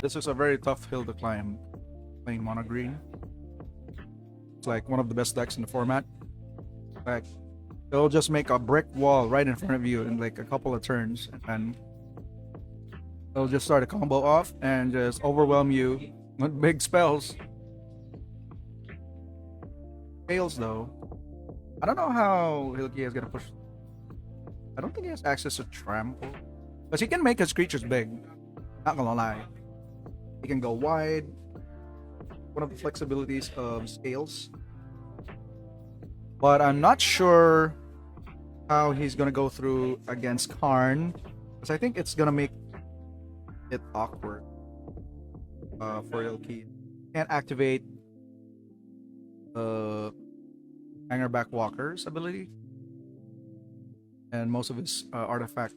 This is a very tough hill to climb. Playing mono green. It's like one of the best decks in the format. Like they'll just make a brick wall right in front of you in like a couple of turns, and they'll just start a combo off and just overwhelm you with big spells. Fails though. I don't know how Hilki is gonna push. I don't think he has access to trample, because he can make his creatures big. Not gonna lie, he can go wide. One of the flexibilities of scales, but I'm not sure how he's gonna go through against Karn, because I think it's gonna make it awkward for Ilki. Can't activate the Hangerback Walker's ability, and most of his artifact.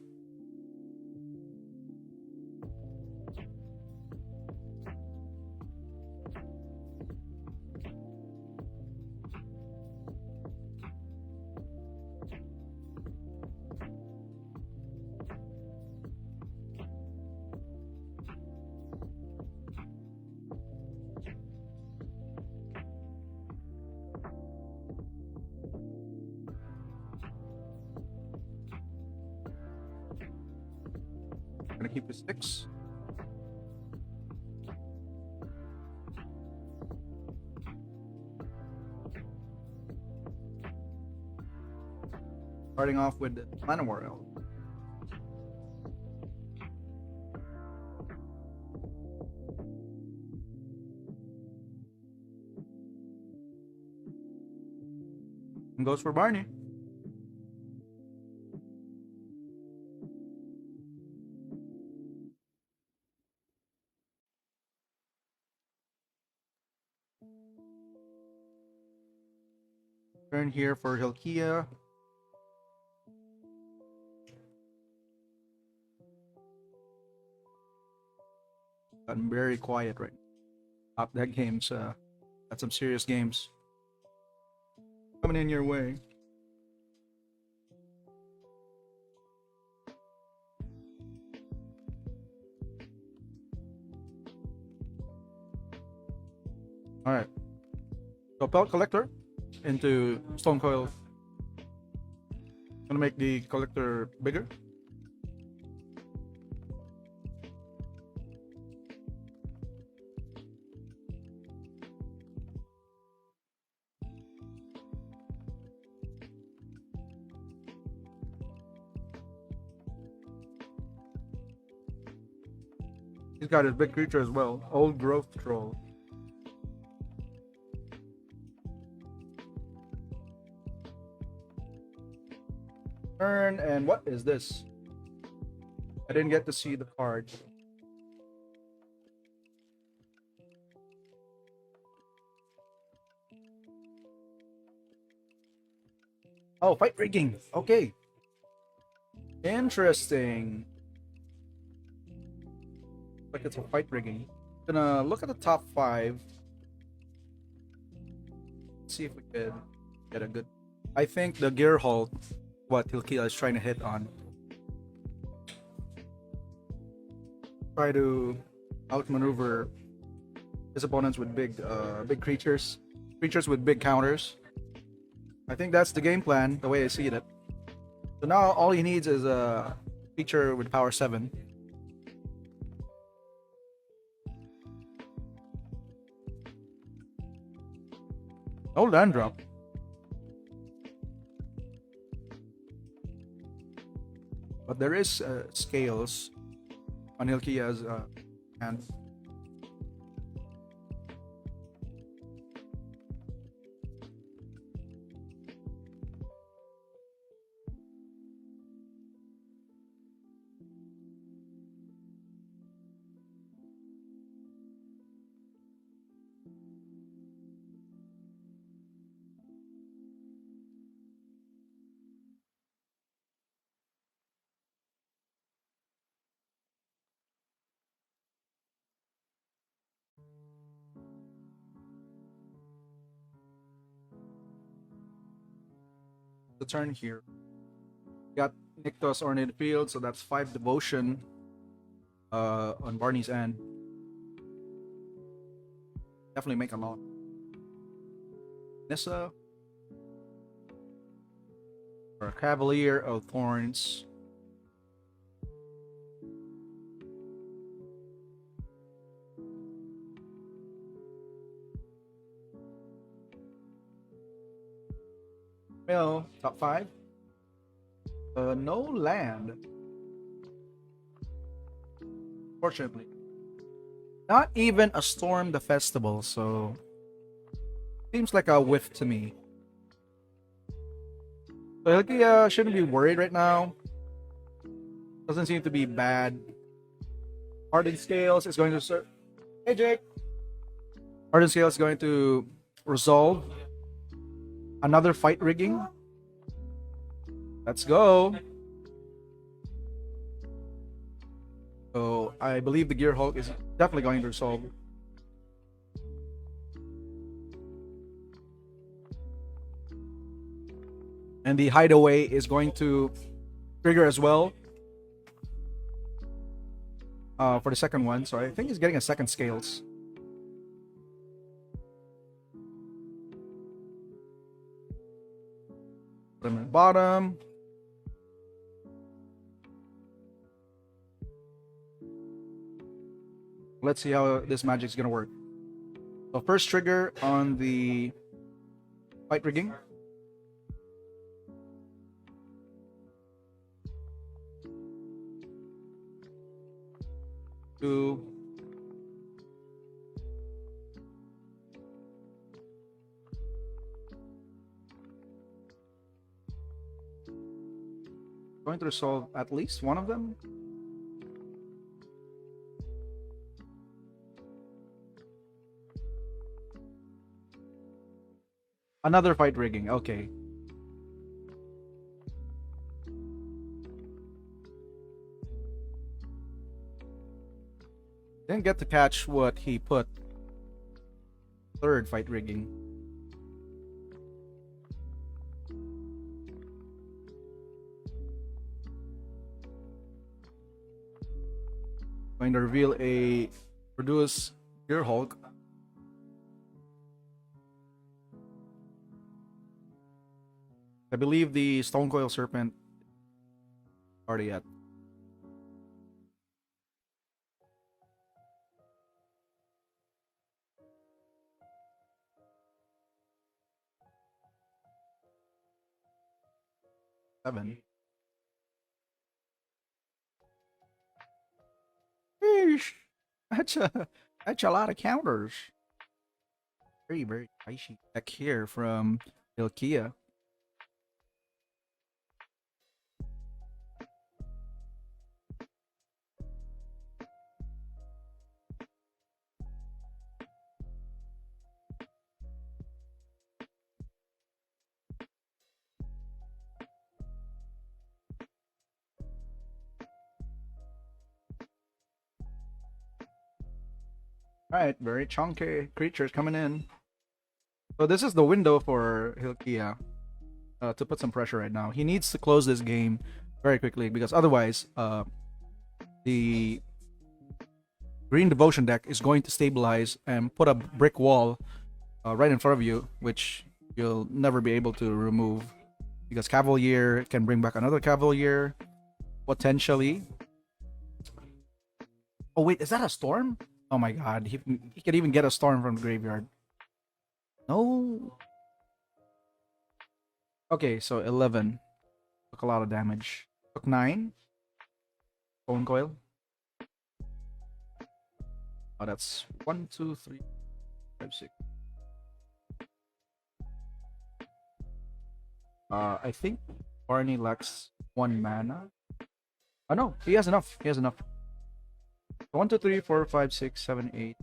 Gonna keep his 6. Starting off with the Manowar Elf. And goes for Barney. Turn here for Hilkia. Gotten very quiet right now. Top deck games. Got some serious games coming in your way. All right. So Pelt Collector into Stone Coil. Gonna make the collector bigger. He's got his big creature as well. Old Growth Troll. Turn, and what is this? I didn't get to see the card. Oh, fight rigging. Okay. Interesting. Like it's a fight rigging. Gonna look at the top 5. See if we could get a good. I think the Gear Halt, what Hilkia is trying to hit on. Try to outmaneuver his opponents with big creatures with big counters. I think that's the game plan, the way I see it. So now all he needs is a creature with power 7. No land drop. But there is scales on Hilkia's hand. the turn here. Got Nykthos Ornate Field, so that's 5 devotion on Barney's end. Definitely make a lot. Nissa or a Cavalier of Thorns. Well, top 5. No land. Fortunately. Not even a Storm the Festival, so seems like a whiff to me. So Hilkia shouldn't be worried right now. Doesn't seem to be bad. Hardened Scales is going to Hey Jake! Hardened Scales is going to resolve another fight rigging. Let's go. So I believe the Gear Hulk is definitely going to resolve. And the Hideaway is going to trigger as well for the second one. So I think he's getting a second Scales. Put him in the bottom. Let's see how this magic's gonna work. So first trigger on the fight rigging. Two. Going to resolve at least one of them. Another fight rigging, okay. Didn't get to catch what he put. Third fight rigging. Going to reveal a produce Gear Hulk. I believe the Stone Coil Serpent already at. Seven. Eesh. That's a lot of counters. Very, very spicy deck here from Hilkia. Alright, very chunky creatures coming in. So this is the window for Hilkia to put some pressure right now. He needs to close this game very quickly because otherwise the Green Devotion deck is going to stabilize and put a brick wall right in front of you, which you'll never be able to remove because Cavalier can bring back another Cavalier potentially. Oh wait, is that a Storm? Oh my god, he can even get a Storm from the graveyard. No. Okay, so 11. Took a lot of damage. Took 9. Stone Coil. Oh, that's 1, 2, 3, 5, 6. I think Barney lacks 1 mana. Oh no, he has enough. He has enough. 1, 2, 3, 4, 5, 6, 7, 8,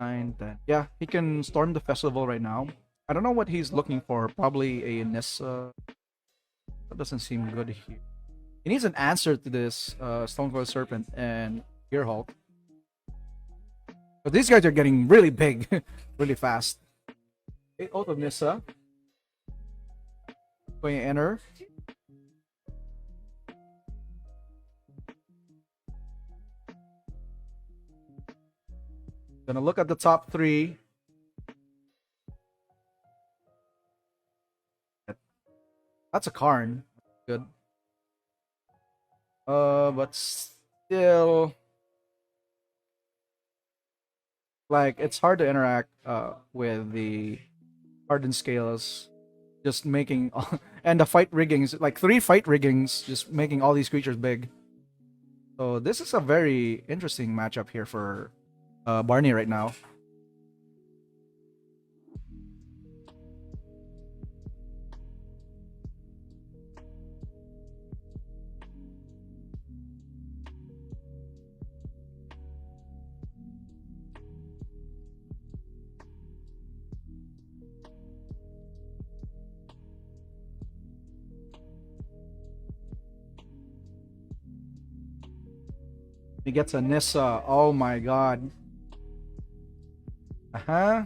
9, 10. Yeah, he can storm the festival right now. I don't know what he's looking for. Probably a Nissa. That doesn't seem good here. He needs an answer to this Stone Coil Serpent and Gear Hulk. But these guys are getting really big, really fast. 8 out of Nissa. Going to enter. Gonna look at the top three. That's a Karn. Good. But still, like, it's hard to interact with the hardened scales. Just making and the fight riggings, like 3 fight riggings, just making all these creatures big. So this is a very interesting matchup here for Barney right now. He gets a Nissa. Oh my god. Uh-huh.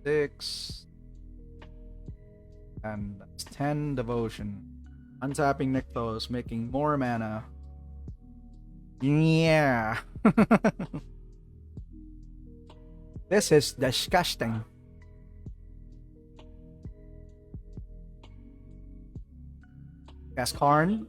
6. And that's 10 devotion. Untapping Nykthos, making more mana. Yeah. This is disgusting. Cast Karn.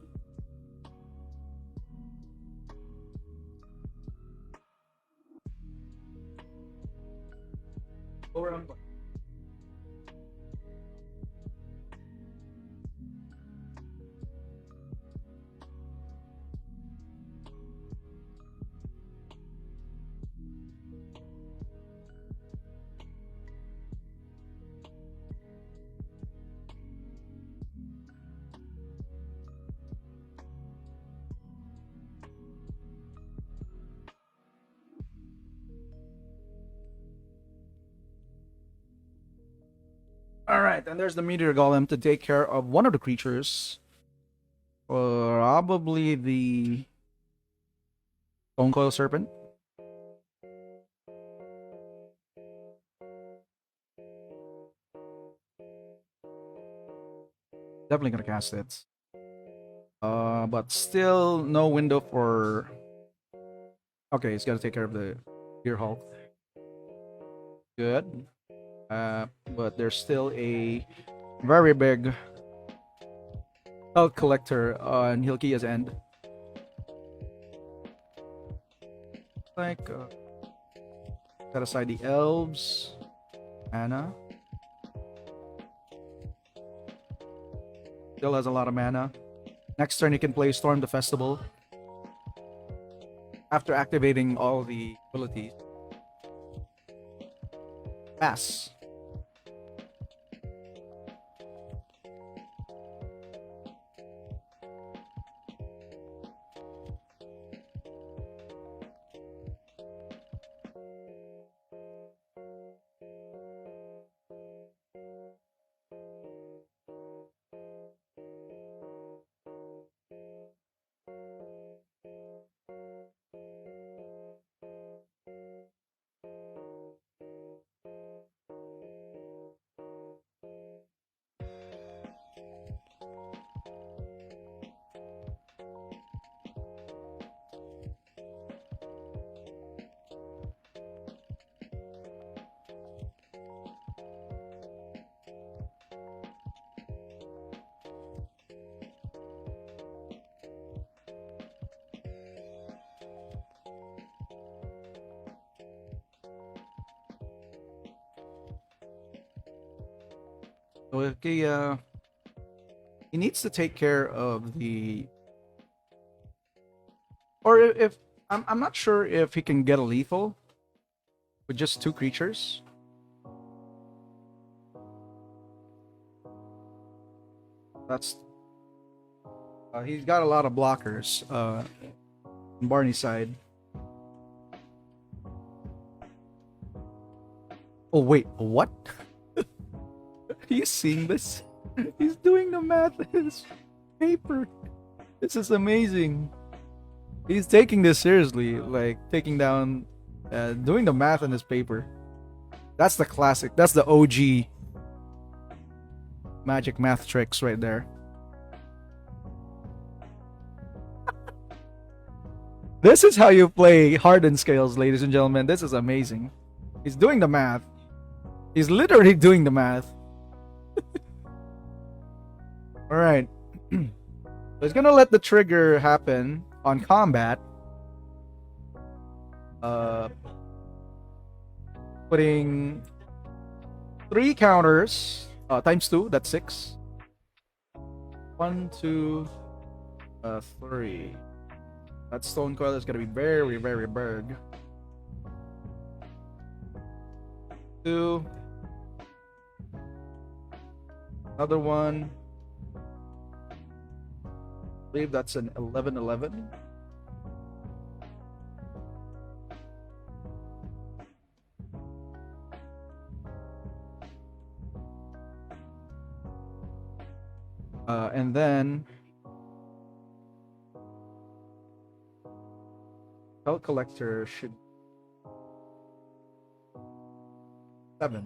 Alright, and there's the Meteor Golem to take care of one of the creatures. Probably the Stone Coil Serpent. Definitely gonna cast it. But still no window for... Okay, he's gotta take care of the Deer Hulk. Good. But there's still a very big Hulk collector on Hilkiah's end. Like, set aside the elves. Mana. Still has a lot of mana. Next turn, he can play Storm the Festival. After activating all the abilities. Pass. So he needs to take care of the... Or if... I'm not sure if he can get a lethal with just 2 creatures. That's... he's got a lot of blockers on Barney's side. Oh wait, what? Are you seeing this? He's doing the math in his paper. This is amazing. He's taking this seriously, like taking down, doing the math in his paper. That's the classic. That's the OG Magic math tricks right there. This is how you play hardened scales, ladies and gentlemen. This is amazing. He's doing the math. He's literally doing the math. Alright. So he's gonna let the trigger happen on combat. Putting 3 counters times 2, that's 6. 1, 2, 3. That stone coil is gonna be very, very big. 2. Another one. I believe that's an 11-11. And then Belt collector should 7.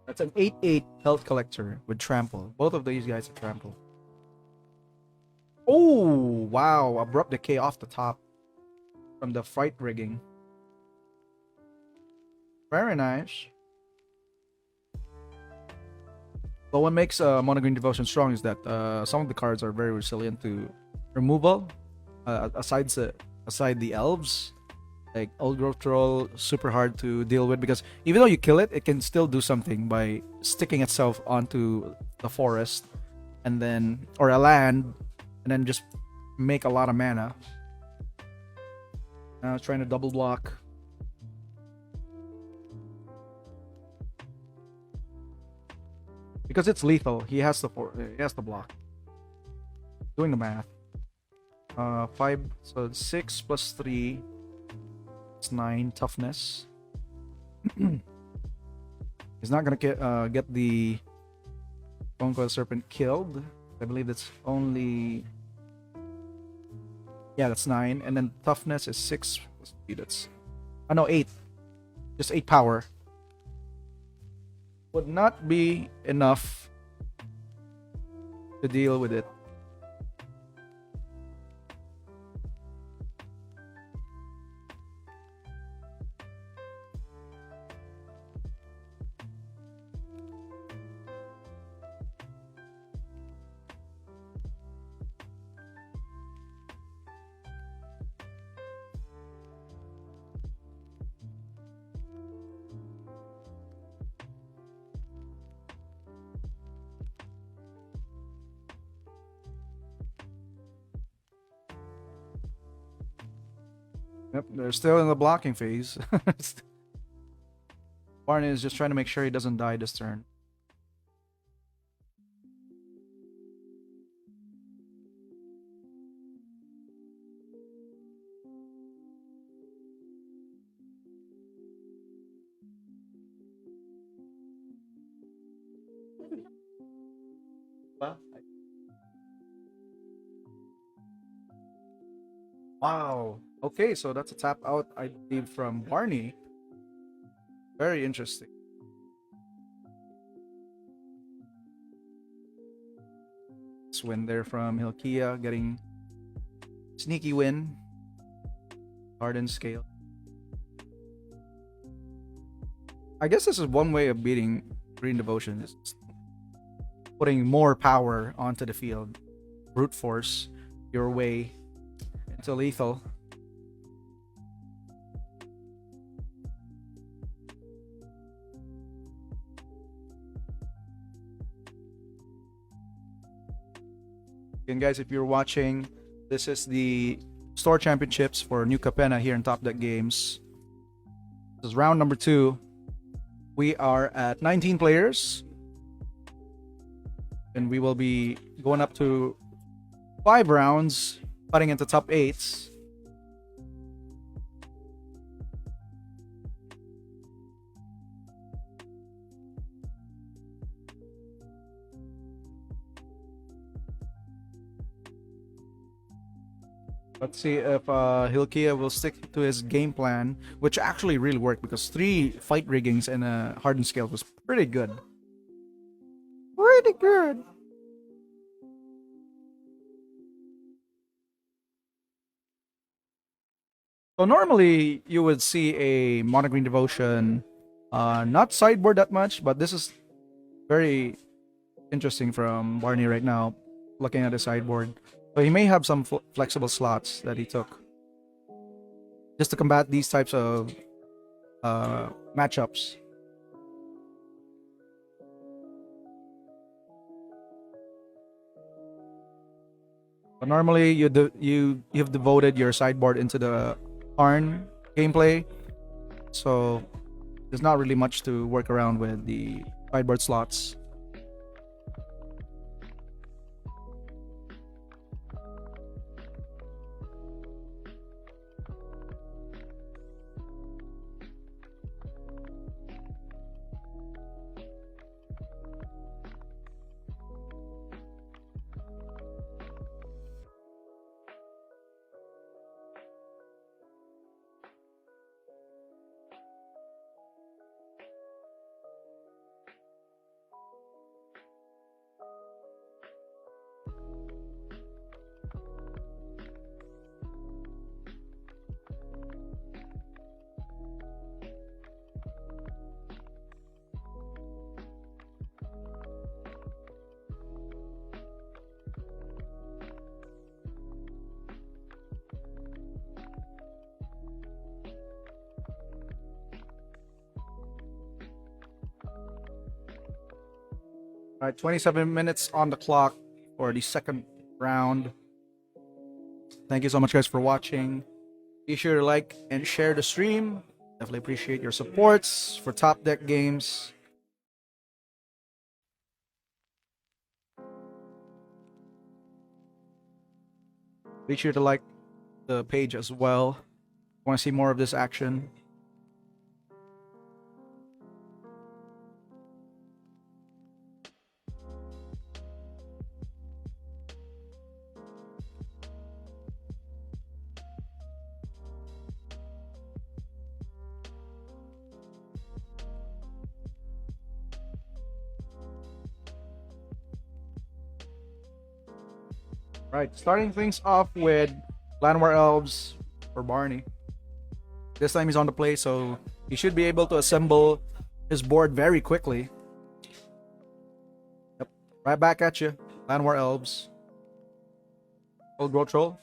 That's an 8-8 health collector with trample. Both of these guys are trample. Oh wow! Abrupt decay off the top from the fight rigging. Very nice. But what makes Monogreen Devotion strong is that some of the cards are very resilient to removal. Aside the elves, like Old Growth Troll, super hard to deal with because even though you kill it, it can still do something by sticking itself onto the forest, and then or a land, and then just make a lot of mana. Now trying to double block. Because it's lethal, he has to block. Doing the math. 5, so 6 plus 3. It's 9 toughness. He's not gonna get the Bone Coil Serpent killed. I believe that's only. Yeah, that's 9, and then toughness is 6 plus 3. That's no 8. Just 8 power. Would not be enough to deal with it. Yep, they're still in the blocking phase. Barney is just trying to make sure he doesn't die this turn. Wow. Okay, so that's a tap out, I believe, from Barney. Very interesting. This win there from Hilkia, getting sneaky win. Hardened scale. I guess this is one way of beating Green Devotion, is putting more power onto the field. Brute force your way into lethal. Again, guys, if you're watching, this is the store championships for New Capenna here in Top Deck Games. This is round number 2. We are at 19 players, and we will be going up to 5 rounds, fighting into top 8s. Let's see if Hilkia will stick to his game plan, which actually really worked because 3 fight riggings and a hardened scale was pretty good. pretty good. So normally you would see a monogreen devotion, not sideboard that much, but this is very interesting from Barney right now, looking at the sideboard. So he may have some flexible slots that he took just to combat these types of matchups. But normally you've devoted your sideboard into the Arn gameplay, so there's not really much to work around with the sideboard slots. All right, 27 minutes on the clock for the second round. Thank you so much, guys, for watching. Be sure to like and share the stream. Definitely appreciate your supports for Top Deck Games. Be sure to like the page as well. Want to see more of this action? Right, starting things off with Llanowar Elves for Barney. This time he's on the play, so he should be able to assemble his board very quickly. Yep, right back at you, Llanowar Elves. Old Growth Troll.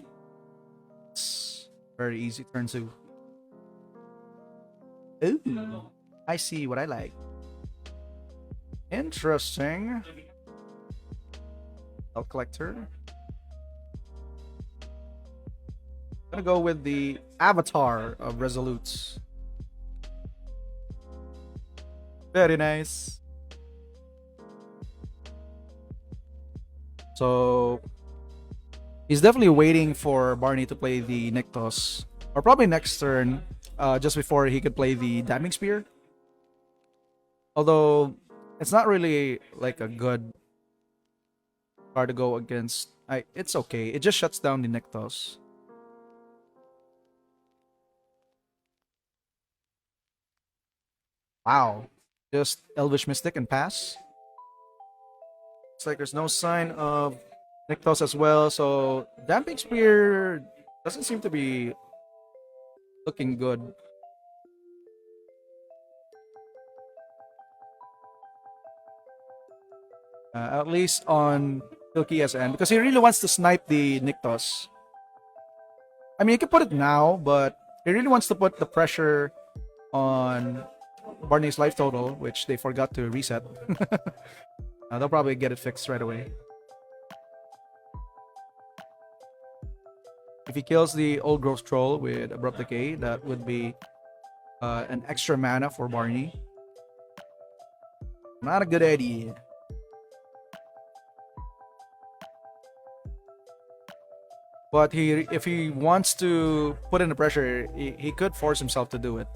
It's very easy turn 2. Ooh, I see what I like. Interesting. Elf Collector. Gonna go with the Avatar of Resolutes. Very nice. So he's definitely waiting for Barney to play the Nykthos, or probably next turn, just before he could play the Damning Spear. Although it's not really like a good card to go against. It's okay. It just shuts down the Nykthos. Wow. Just Elvish Mystic and pass. Looks like there's no sign of Nykthos as well, so Damping Spear doesn't seem to be looking good. At least on Silky SN, because he really wants to snipe the Nykthos. I mean, he can put it now, but he really wants to put the pressure on Barney's life total, which they forgot to reset. They'll probably get it fixed right away. If he kills the Old Growth Troll with Abrupt Decay, that would be an extra mana for Barney. Not a good idea. But if he wants to put in the pressure, he could force himself to do it.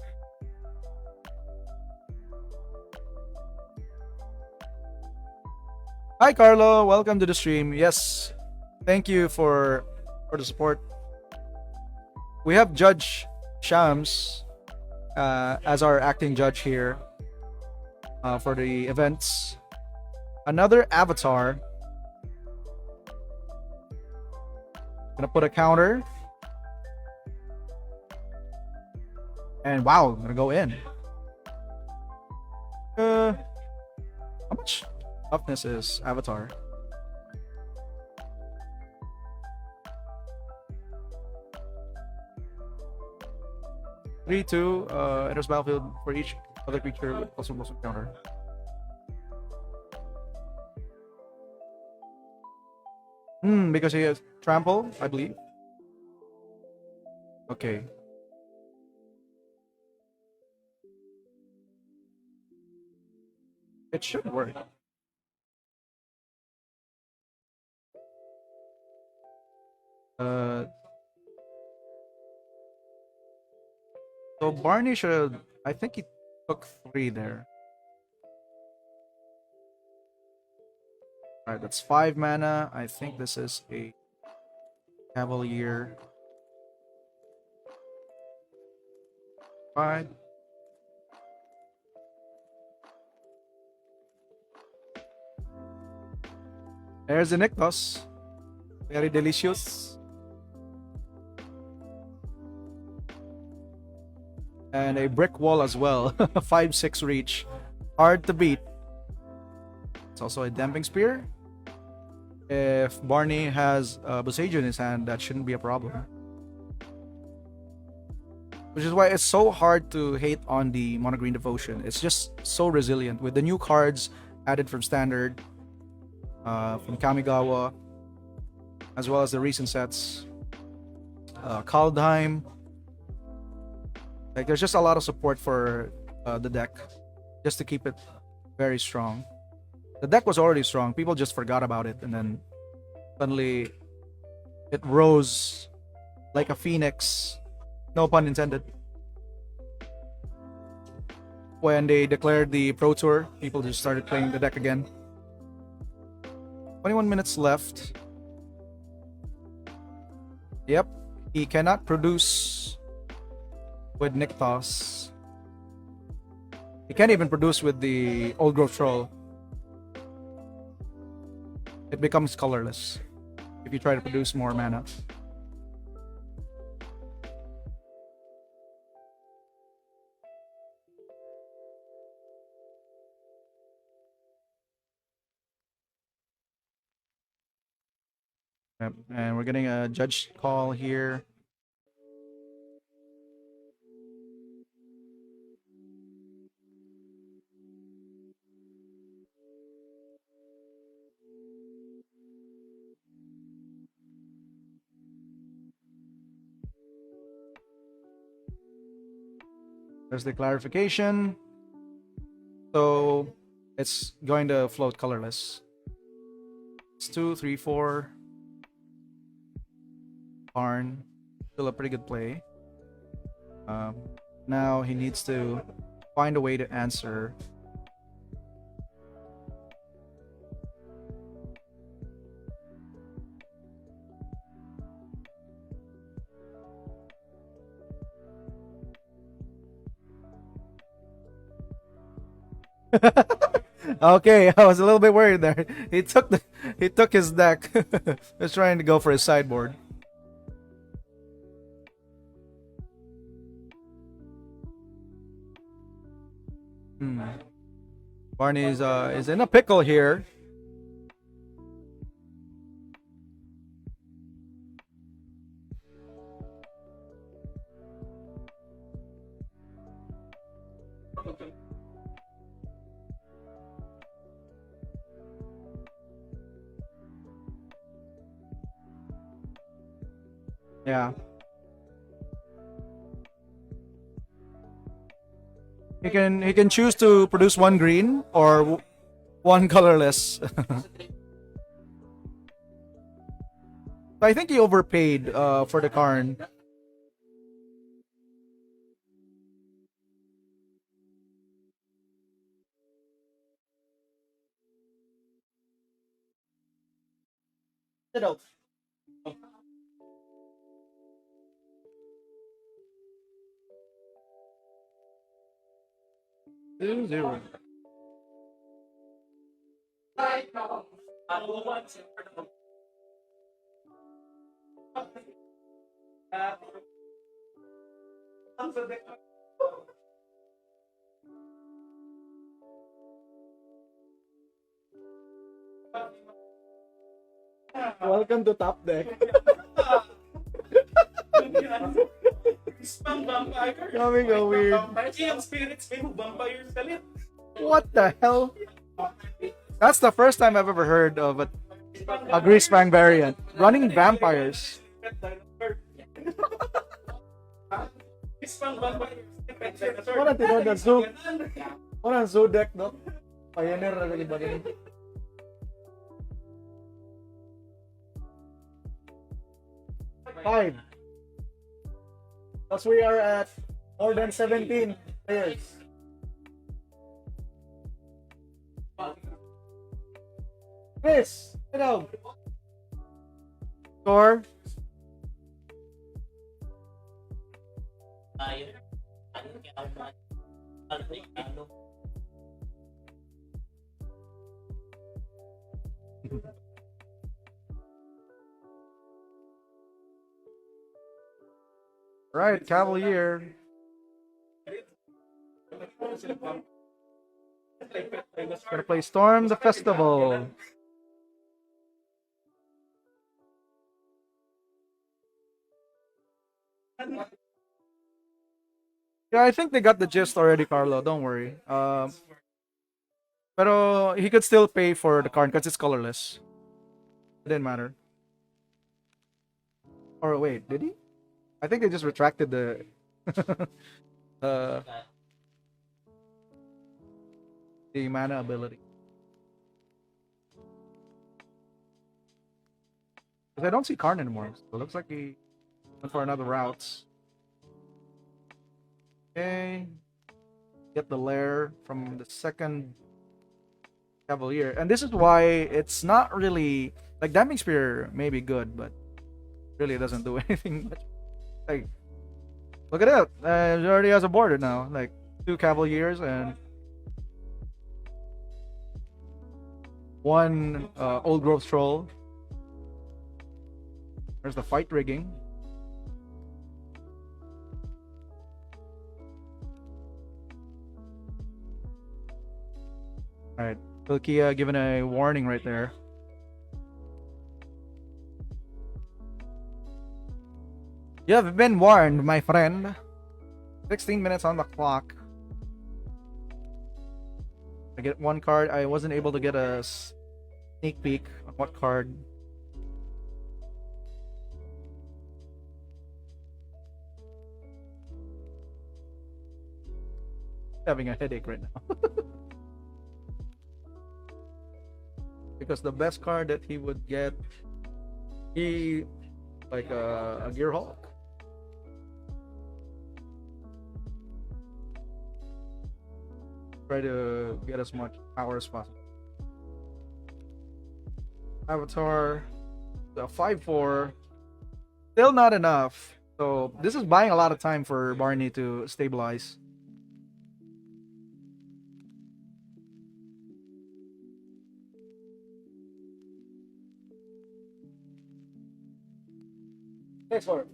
Hi Carlo, welcome to the stream. Yes, thank you for the support. We have Judge Shams as our acting judge here for the events. Another avatar. Gonna put a counter. And wow, I'm gonna go in. How much toughness is Avatar? Three, two, enters battlefield for each other creature with +1/+1 counter. Because he has trample, I believe. Okay. It should work. Uh, so Barney should. I think he took 3 there. Alright, that's 5 mana. I think this is a Cavalier. 5. There's the Nykthos. Very delicious. And a brick wall as well. 5/6 reach. Hard to beat. It's also a damping spear. If Barney has Boseiju in his hand, that shouldn't be a problem. Which is why it's so hard to hate on the Mono Green Devotion. It's just so resilient with the new cards added from Standard, from Kamigawa, as well as the recent sets. Kaldheim. Like, there's just a lot of support for the deck, just to keep it very strong. The deck was already strong. People just forgot about it, and then suddenly it rose like a phoenix. No pun intended. When they declared the Pro Tour, people just started playing the deck again. 21 minutes left. Yep, he cannot produce with Nykthos. He can't even produce with the Old Growth Troll. It becomes colorless if you try to produce more mana. Yep. And we're getting a judge call here. There's the clarification. So it's going to float colorless. It's 2, 3, 4. Barn. Still a pretty good play. Now he needs to find a way to answer. Okay, I was a little bit worried there. He took his deck. He's trying to go for his sideboard. Barney is in a pickle here. Yeah. He can choose to produce 1 green or 1 colorless. I think he overpaid for the Karn. Two, 0. Welcome to Top Deck. Spam vampire. Coming a weird. Yung spirits may vampires kalit. What the hell? That's the first time I've ever heard of a Greasebang variant. Running vampires. Spam vampires. Wala tinod na zoo. Wala zoo deck, no? Pioneer na lagi ba rin? Five. Because we are at more than 17 players. Chris, get out. Score. Right, Cavalier. Gonna play Storm the Festival. Yeah, I think they got the gist already, Carlo. Don't worry. Pero he could still pay for the card because it's colorless. It didn't matter. Or wait, did he? I think they just retracted the the mana ability. Because I don't see Karn anymore. So it looks like he went for another route. Okay. Get the lair from the second Cavalier. And this is why it's not really like Damning Spear may be good, but really it doesn't do anything much. Like, look at it. It already has a border now. Like 2 Cavaliers and 1 Old Growth Troll. There's the fight rigging. Alright, Pilkia given a warning right there. You have been warned, my friend. 16 minutes on the clock. I get 1 card. I wasn't able to get a sneak peek on what card. Having a headache right now. Because the best card that he would get, he like a Gearhulk. Try to get as much power as possible. Avatar, the 5/4, still not enough. So this is buying a lot of time for Barney to stabilize. Thanks for it.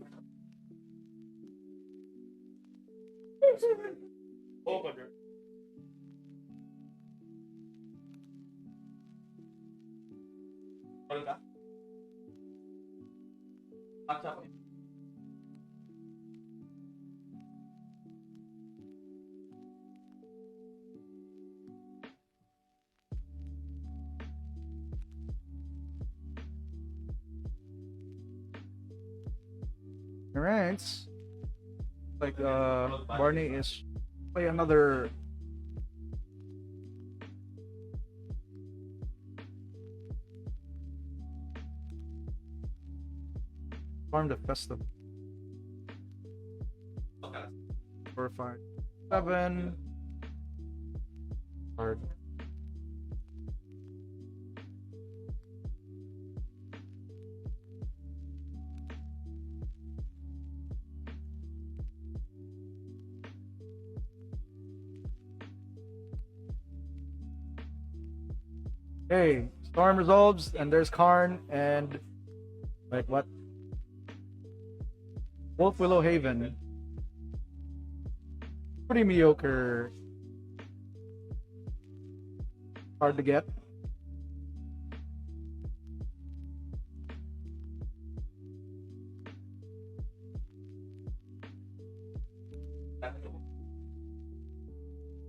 Alright. Like Barney is play another Farm the Festival. 4, 5, 7. Hard. Hey, Storm resolves, and there's Karn and wait, what? Wolf Willow Haven. Pretty mediocre. Hard to get.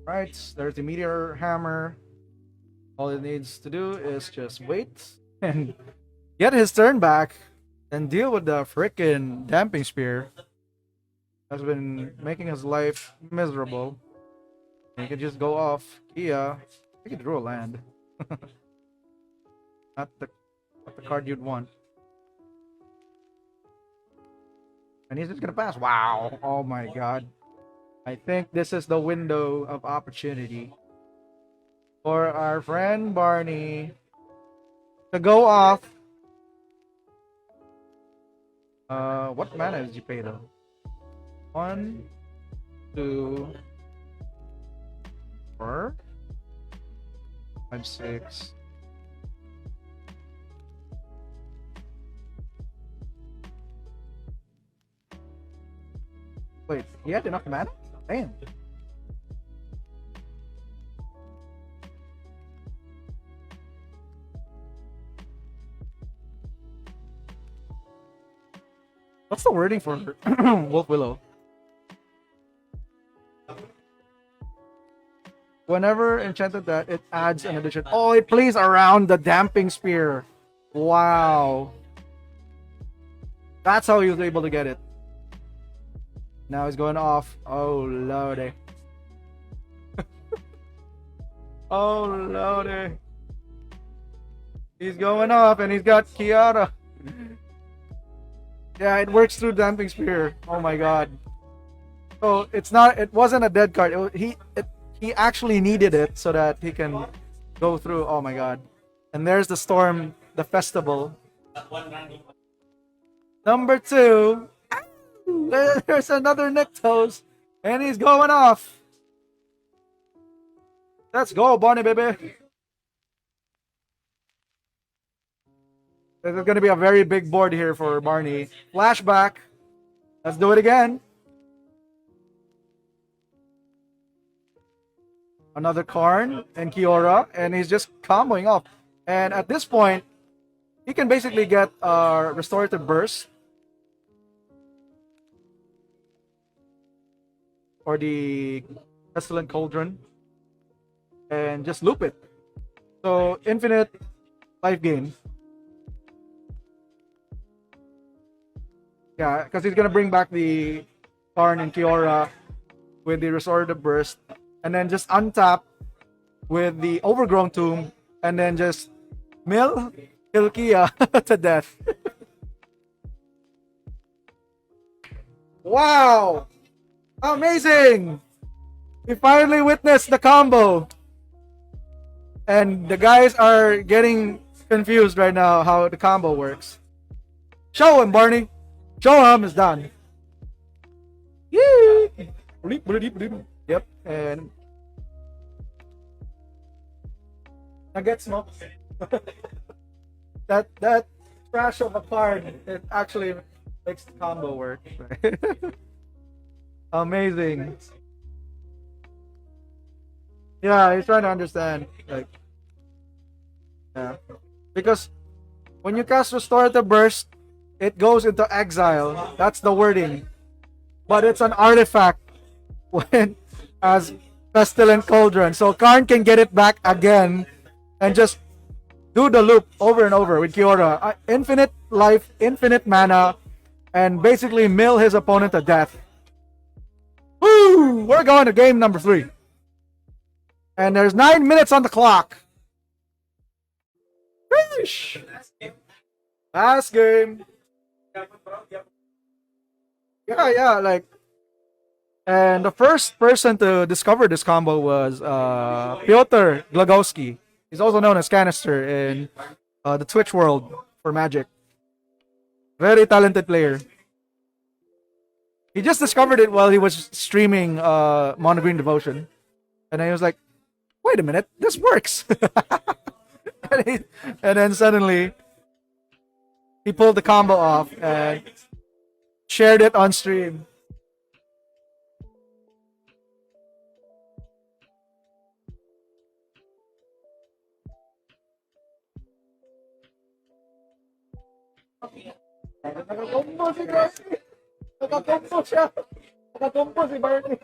Right, there's the meteor hammer. All it needs to do is just wait and get his turn back and deal with the frickin' damping spear. Has been making his life miserable. He could just go off Kia. He could draw a land. not the card you'd want. And he's just gonna pass. Wow. Oh my god. I think this is the window of opportunity for our friend Barney to go off. What mana did you pay though? 1, 2, 4, 5, 6. Wait, he had enough mana? Damn. What's the wording for Wolf Willow? Whenever enchanted that, it adds an addition. Oh, it plays around the damping spear. Wow. That's how he was able to get it. Now he's going off. Oh, lordy. Oh, lordy. He's going off and he's got Kiara. Yeah, it works through damping spear. Oh my god. So it wasn't a dead card. He actually needed it so that he can go through. Oh my god. And there's the storm, the festival. Number 2. There's another Nyctos. And he's going off. Let's go, Bonnie, baby. This is going to be a very big board here for Barney. Flashback. Let's do it again. Another Karn and Kiora. And he's just comboing off. And at this point, he can basically get Restorative Burst. Or the Pestilent Cauldron. And just loop it. So, infinite life gain. Yeah, because he's gonna bring back the Karn and Kiora with the Restorative Burst, and then just untap with the Overgrown Tomb, and then just kill Kia to death. Wow! Amazing! We finally witnessed the combo. And the guys are getting confused right now how the combo works. Show him, Barney. Show him, it's done. Yee! Yep, and I get smoked. that trash of a card, it actually makes the combo work. Amazing. Yeah, he's trying to understand. Like, yeah, because when you cast Restorative Burst, it goes into exile. That's the wording. But it's an artifact when as Pestilent Cauldron. So Karn can get it back again and just do the loop over and over with Kiora. Infinite life, infinite mana, and basically mill his opponent to death. Woo! We're going to game number 3. And there's 9 minutes on the clock. Finish. Last game. Yeah, like, and the first person to discover this combo was Piotr Glagowski. He's also known as Canister in the Twitch world for Magic. Very talented player. He just discovered it while he was streaming Mono Green Devotion, and he was like, "Wait a minute, this works!" And then suddenly, he pulled the combo off and shared it on stream. Nakakombo si Gracie. Nakakombo siya. Nakakombo si Barney.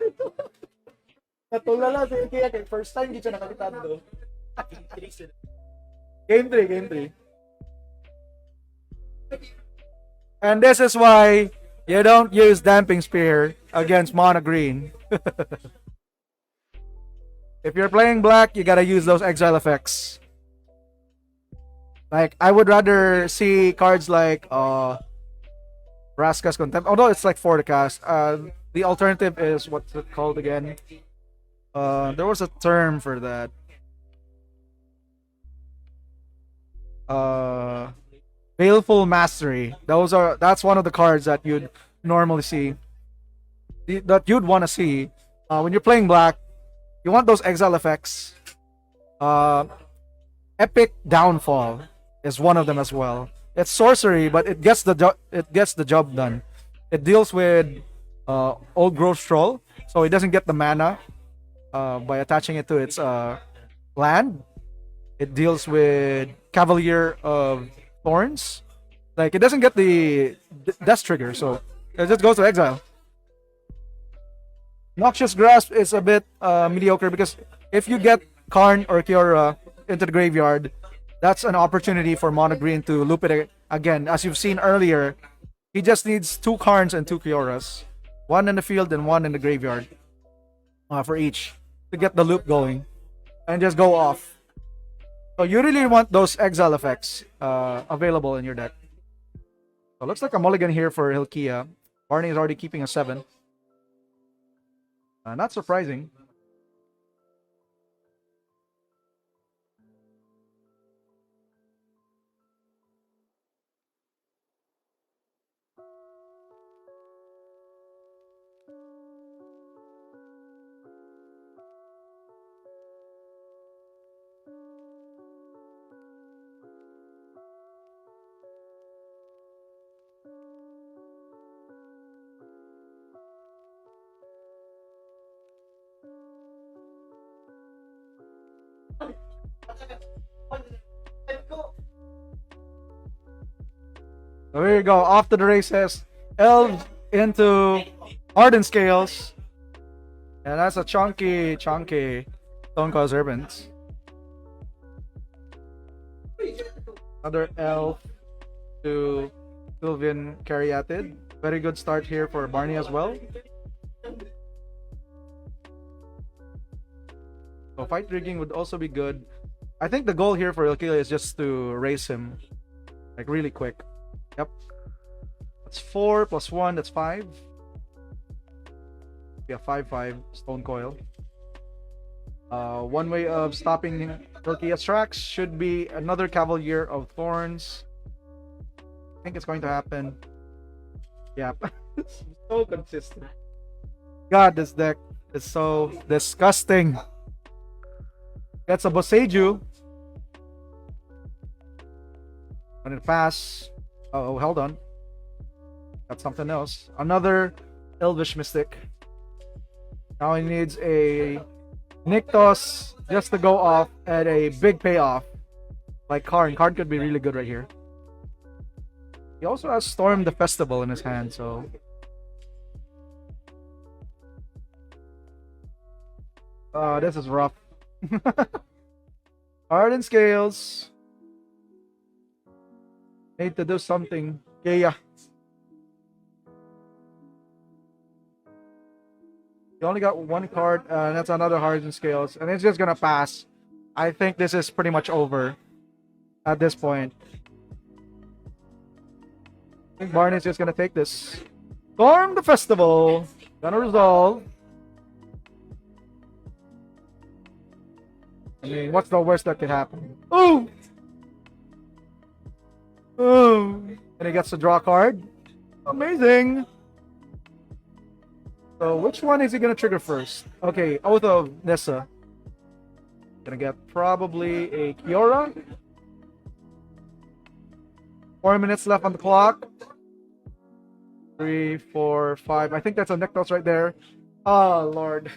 Natulala si Ikea kay first time di siya nakakitando. Game 3, game 3. And this is why you don't use Damping Spear against Mono Green. If you're playing black, you gotta use those exile effects. Like, I would rather see cards like Vraska's Contempt, although it's like 4 to cast. The alternative is, what's it called again? There was a term for that. Baleful Mastery. That's one of the cards that you'd normally see. That you'd want to see. When you're playing black, you want those exile effects. Epic Downfall is one of them as well. It's sorcery, but it gets the job done. It deals with Old Growth Troll, so it doesn't get the mana by attaching it to its land. It deals with Cavalier of Thorns. Like, it doesn't get the death trigger, so it just goes to exile. Noxious Grasp is a bit mediocre because if you get Karn or Kiora into the graveyard, that's an opportunity for Mono Green to loop it again. As you've seen earlier, he just needs 2 Karns and 2 Kioras. 1 in the field and 1 in the graveyard for each to get the loop going and just go off. So you really want those exile effects available in your deck. So looks like a mulligan here for Hilkia. Barney is already keeping a 7. Not surprising. So here you go, off to the races. Elves into Hardened Scales. And that's a chunky Stonecoil Serpents. Another Elf to Sylvan Caryatid. Very good start here for Barney as well. So fight rigging would also be good. I think the goal here for Ilkila is just to race him like really quick. Yep. That's 4 plus 1, that's 5. Yeah, 5/5 Stonecoil. One way of stopping Ilkia's tracks should be another Cavalier of Thorns. I think it's going to happen. Yeah. So consistent. God, this deck is so disgusting. Gets a Boseiju. When it pass. Oh, hold on. Got something else. Another Elvish Mystic. Now he needs a Nykthos just to go off at a big payoff. Like Karn. Karn could be really good right here. He also has Storm the Festival in his hand, so. This is rough. Hardened Scales. Need to do something. Kaya. You only got 1 card, and that's another Hardened Scales, and it's just gonna pass. I think this is pretty much over at this point. I think Barney's just gonna take this. Storm the Festival. Gonna resolve. I mean, what's the worst that could happen? Ooh! Ooh! And he gets to draw a card. Amazing! So, which one is he gonna trigger first? Okay, Oath of Nissa. Gonna get probably a Kiora. 4 minutes left on the clock. 3, 4, 5. I think that's a Nykthos right there. Oh, Lord.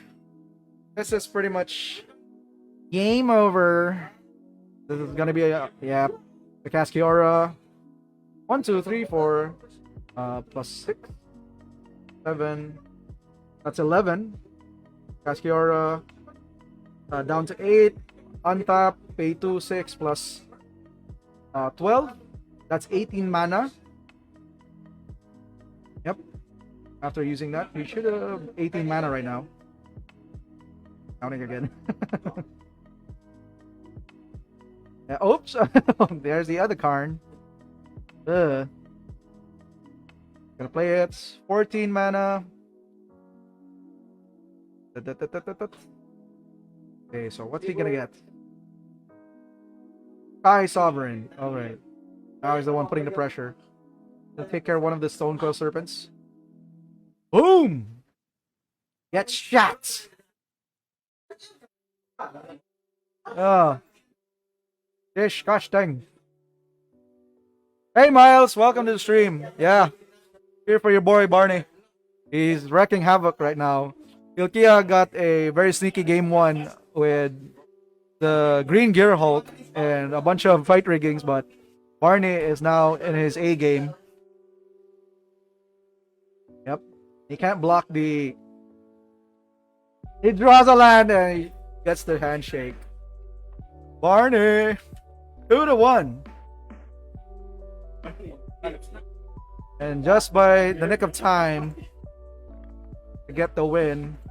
This is pretty much game over. This is gonna be a the Casquiora. 1, 2, 3, 4. Plus 6, 7. That's 11. Casquiora. Down to 8. Untap. Pay 2, 6 plus 12. That's 18 mana. Yep. After using that, you should have 18 mana right now. Counting again. Oops. There's the other Karn. Gonna play it. 14 mana. Okay, so what's he gonna get? Sky Sovereign. Alright. Now he's the one putting the pressure. He'll take care of one of the Stone Coil Serpents. Boom! Get shot! Ish, gosh dang. Hey Miles, welcome to the stream. Yeah. Here for your boy Barney. He's wrecking havoc right now. Ilkia got a very sneaky game 1 with the Green Gear Hulk and a bunch of fight riggings, but Barney is now in his A game. Yep. He can't block the... He draws a land and he gets the handshake. Barney! 2-1. And just by the nick of time to get the win,